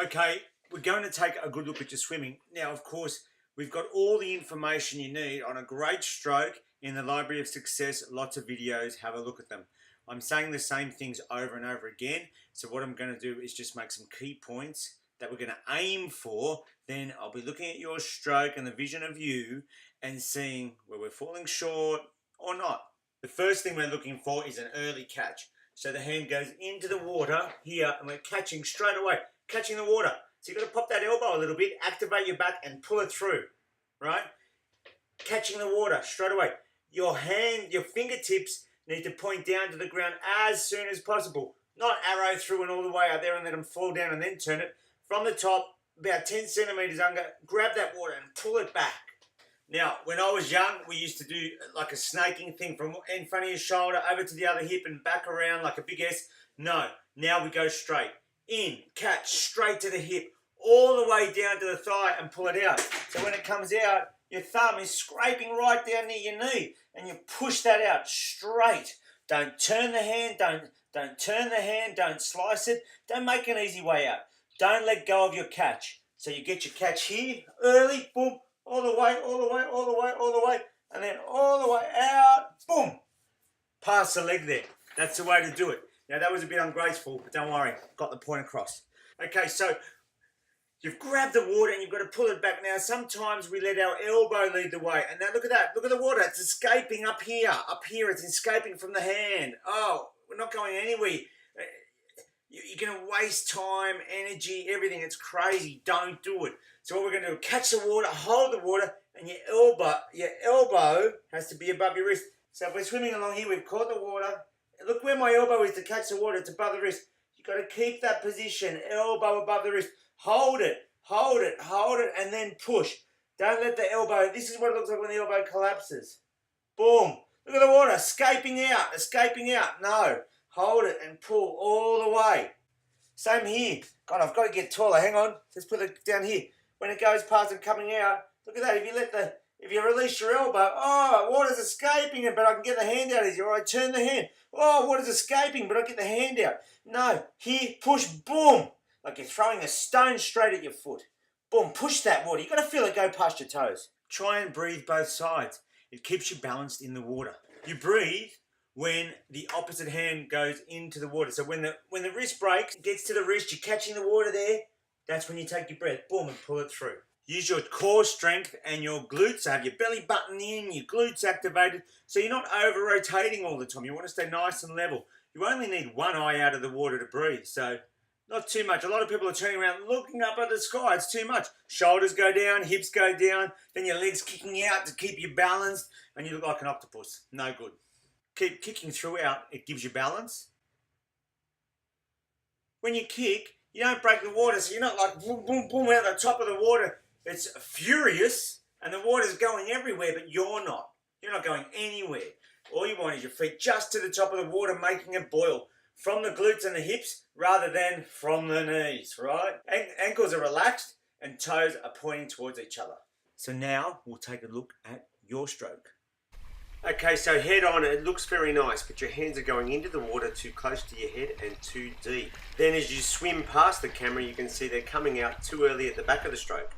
Okay, we're going to take a good look at your swimming. Now, of course, we've got all the information you need on a great stroke in the Library of Success. Lots of videos, have a look at them. I'm saying the same things over and over again. So what I'm going to do is just make some key points that we're going to aim for. Then I'll be looking at your stroke and the vision of you and seeing where we're falling short or not. The first thing we're looking for is an early catch. So the hand goes into the water here and we're catching straight away, catching the water. So you've got to pop that elbow a little bit, activate your back and pull it through, right? Catching the water straight away. Your hand, your fingertips need to point down to the ground as soon as possible. Not arrow through and all the way out there and let them fall down and then turn it. From the top, about 10 centimeters under, grab that water and pull it back. Now, when I was young, we used to do like a snaking thing from in front of your shoulder over to the other hip and back around like a big S. No, now we go straight. In, catch, straight to the hip, all the way down to the thigh and pull it out. So when it comes out, your thumb is scraping right down near your knee and you push that out straight. Don't turn the hand, don't turn the hand, don't slice it. Don't make an easy way out. Don't let go of your catch. So you get your catch here, early, boom, all the way, all the way, all the way, all the way, and then all the way out, boom, past the leg there. That's the way to do it. Now that was a bit ungraceful, but don't worry, got the point across. Okay, so you've grabbed the water and you've got to pull it back. Now sometimes we let our elbow lead the way, and now look at that, look at the water, it's escaping up here, it's escaping from the hand. Oh, we're not going anywhere. You're going to waste time, energy, everything. It's crazy. Don't do it. So what we're going to do, catch the water, hold the water, and your elbow has to be above your wrist. So if we're swimming along here, we've caught the water. Look where my elbow is to catch the water. It's above the wrist. You've got to keep that position, elbow above the wrist. Hold it, hold it, hold it, and then push. Don't let the elbow, this is what it looks like when the elbow collapses. Boom. Look at the water, escaping out, escaping out. No. Hold it and pull all the way. Same here. God, I've got to get taller. Hang on. Let's put it down here. When it goes past and coming out, look at that. If you release your elbow, oh, water's escaping it, but I can get the hand out easier. Or I turn the hand. Oh, water's escaping, but I get the hand out. No, here, push, boom. Like you're throwing a stone straight at your foot. Boom, push that water. You've got to feel it go past your toes. Try and breathe both sides. It keeps you balanced in the water. You breathe when the opposite hand goes into the water. So when the wrist breaks, it gets to the wrist, you're catching the water there, that's when you take your breath, boom, and pull it through. Use your core strength and your glutes. So have your belly button in, your glutes activated, so you're not over-rotating all the time. You want to stay nice and level. You only need one eye out of the water to breathe, so not too much. A lot of people are turning around looking up at the sky. It's too much. Shoulders go down, hips go down, then your legs kicking out to keep you balanced, and you look like an octopus. No good. Keep kicking throughout, it gives you balance. When you kick, you don't break the water, so you're not like boom, boom, boom out the top of the water. It's furious, and the water's going everywhere, but you're not. You're not going anywhere. All you want is your feet just to the top of the water, making it boil from the glutes and the hips rather than from the knees, right? Ankles are relaxed and toes are pointing towards each other. So now we'll take a look at your stroke. Okay, so head on, it looks very nice, but your hands are going into the water too close to your head and too deep. Then as you swim past the camera, you can see they're coming out too early at the back of the stroke.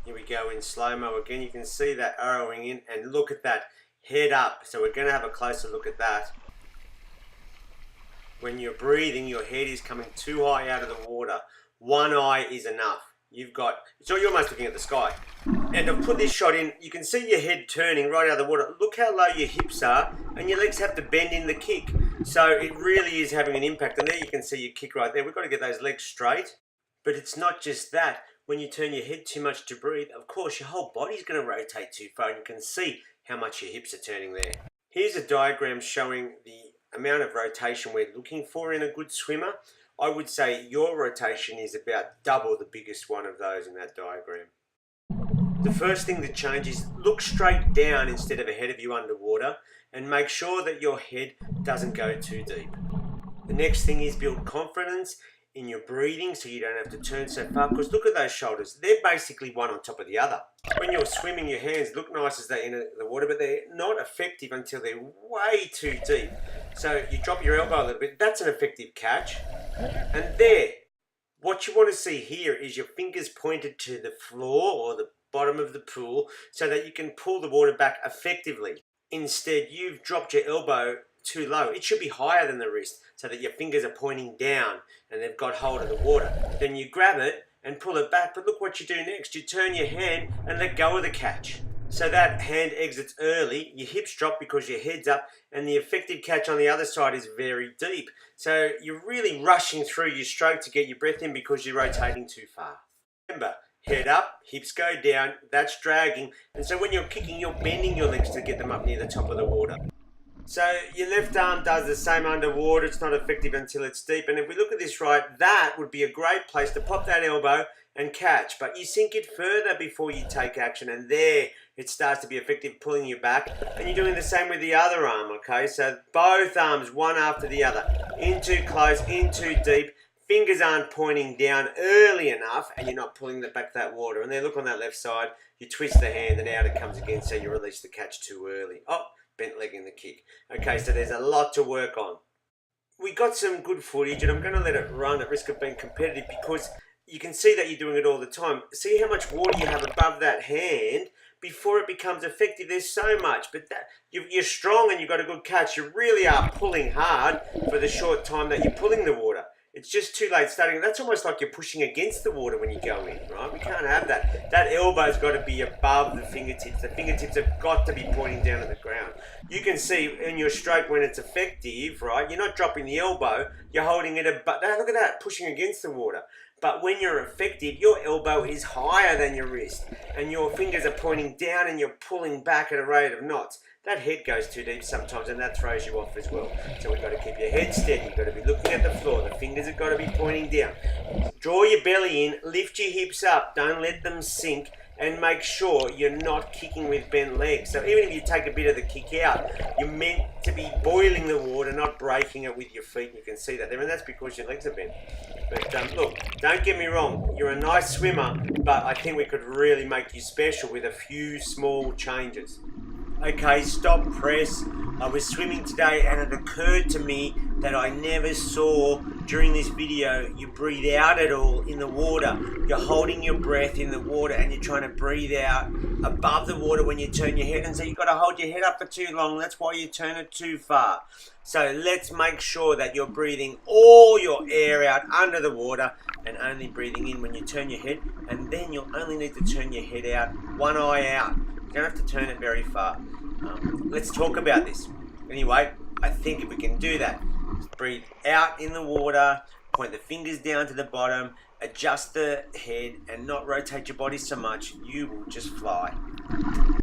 Here we go in slow-mo again. You can see that arrowing in, and look at that, head up. So we're going to have a closer look at that. When you're breathing, your head is coming too high out of the water. One eye is enough. So you're almost looking at the sky. And to put this shot in, you can see your head turning right out of the water. Look how low your hips are, and your legs have to bend in the kick. So it really is having an impact. And there you can see your kick right there. We've got to get those legs straight. But it's not just that. When you turn your head too much to breathe, of course, your whole body's going to rotate too far. And you can see how much your hips are turning there. Here's a diagram showing the amount of rotation we're looking for in a good swimmer. I would say your rotation is about double the biggest one of those in that diagram. The first thing to change is look straight down instead of ahead of you underwater, and make sure that your head doesn't go too deep. The next thing is build confidence in your breathing so you don't have to turn so far, because look at those shoulders. They're basically one on top of the other. When you're swimming, your hands look nice as they're in the water, but they're not effective until they're way too deep. So you drop your elbow a little bit. That's an effective catch. And there, What you want to see here is your fingers pointed to the floor or the bottom of the pool so that you can pull the water back effectively. Instead, you've dropped your elbow too low. It should be higher than the wrist so that your fingers are pointing down and they've got hold of the water. Then you grab it and pull it back, but look what you do next. You turn your hand and let go of the catch. So that hand exits early, your hips drop because your head's up, and the effective catch on the other side is very deep. So you're really rushing through your stroke to get your breath in because you're rotating too far. Remember, head up, hips go down, that's dragging, and so when you're kicking, you're bending your legs to get them up near the top of the water. So your left arm does the same underwater. It's not effective until it's deep. And if we look at this right, that would be a great place to pop that elbow and catch. But you sink it further before you take action, and there it starts to be effective, pulling you back. And you're doing the same with the other arm, okay? So both arms, one after the other. In too close, in too deep. Fingers aren't pointing down early enough, and you're not pulling back that water. And then look on that left side, you twist the hand, and out it comes again, so you release the catch too early. Oh, bent leg in the kick. Okay, so there's a lot to work on. We got some good footage, and I'm going to let it run at risk of being competitive because you can see that you're doing it all the time. See how much water you have above that hand before it becomes effective. There's so much, but that you're strong and you've got a good catch. You really are pulling hard for the short time that you're pulling the water. It's just too late starting. That's almost like you're pushing against the water when you go in, right? We can't have that. That elbow's got to be above the fingertips. The fingertips have got to be pointing down at the ground. You can see in your stroke when it's effective, right? You're not dropping the elbow. You're holding it above. Look at that, pushing against the water. But when you're effective, your elbow is higher than your wrist, and your fingers are pointing down and you're pulling back at a rate of knots. That head goes too deep sometimes, and that throws you off as well. So we've got to keep your head steady. You've got to be looking at the floor. The fingers have got to be pointing down. Draw your belly in, lift your hips up, don't let them sink, and make sure you're not kicking with bent legs. So even if you take a bit of the kick out, you're meant to be boiling the water, not breaking it with your feet. You can see that there, and that's because your legs are bent. But look, don't get me wrong, you're a nice swimmer, but I think we could really make you special with a few small changes. Okay, stop press. I was swimming today and it occurred to me that I never saw during this video you breathe out at all in the water. You're holding your breath in the water and you're trying to breathe out above the water when you turn your head, and so you've got to hold your head up for too long. That's why you turn it too far. So let's make sure that you're breathing all your air out under the water and only breathing in when you turn your head, and then you'll only need to turn your head out, one eye out. You don't have to turn it very far. Let's talk about this. Anyway, I think if we can do that, breathe out in the water, point the fingers down to the bottom, adjust the head and not rotate your body so much, you will just fly.